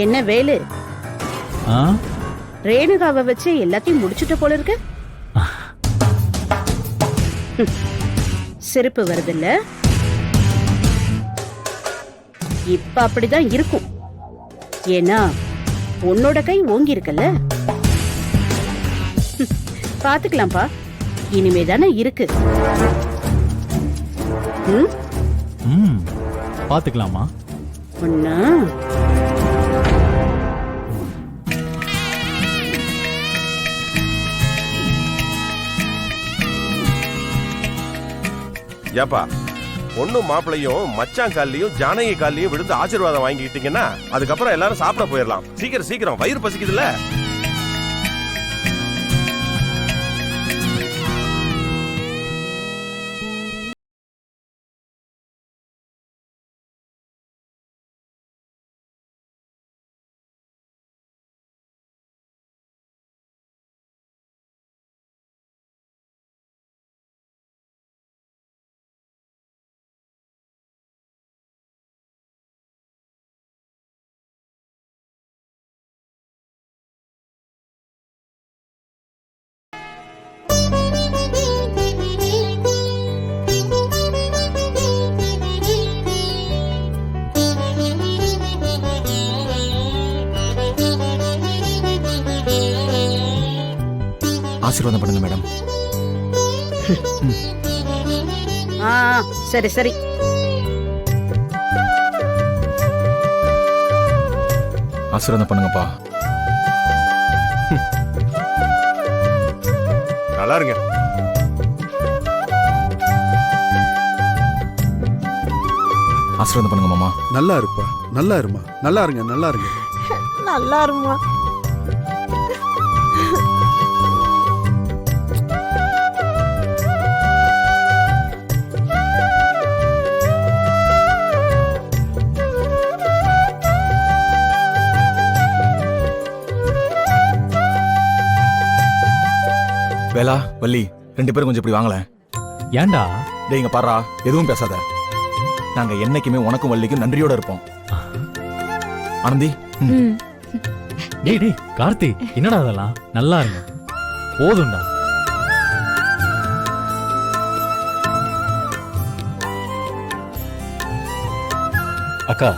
என்ன வேலு, ஆ ரேணுகாவை வச்சு எல்லாத்தையும் முடிச்சுட்ட போல இருக்கு. சிரிப்பு வருதுல்ல? இப்ப அப்படிதான் இருக்கும். ஏன்னா உன்னோட கை ஓங்கி இருக்கல. பாத்துக்கலாம்ப்பா, இனிமேதானே இருக்கு. ம் பாத்துக்கலாமா? ஒண்ணா ஏப்பா, பொண்ணும் மாப்பிளையும் மச்சான் கால்லையும் ஜானகி கால்லையும் விழுந்து ஆசீர்வாதம் வாங்கிக்கிட்டீங்கன்னா அதுக்கப்புறம் எல்லாரும் சாப்பிட போயிடலாம். சீக்கிரம் சீக்கிரம், வயிறு பசிக்குதுல்ல. ஆசீர்வாதம் பண்ணுங்க மேடம். சரி சரி. ஆசீர்வாதம் பண்ணுங்கப்பா. நல்லா இருங்க. ஆசீர்வாதம் பண்ணுங்க மாமா. நல்லா இருப்பா, நல்லா இருமா, நல்லா இருங்க, நல்லா இருங்க. நல்லா இருமா. வேலா, வள்ளி, 2 பேரும் கொஞ்சம் இப்படி வாங்கல. ஏன்டா? டேய் இங்க பாரா, எதுவும் பேசாத. நாங்க என்னைக்குமே உனக்கும் வள்ளிக்கும் நன்றியோட இருப்போம். ஆனந்தி. டேய் டேய் கார்த்தி, என்னடா அதெல்லாம்? நல்லா இருங்க, போதும்டா. அக்கா,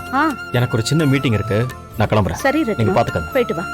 எனக்கு ஒரு சின்ன மீட்டிங் இருக்கு, நான் கிளம்புறேன். சரி நீங்க ரத்னா, பாத்துக்கங்க. போயிட்டு வா.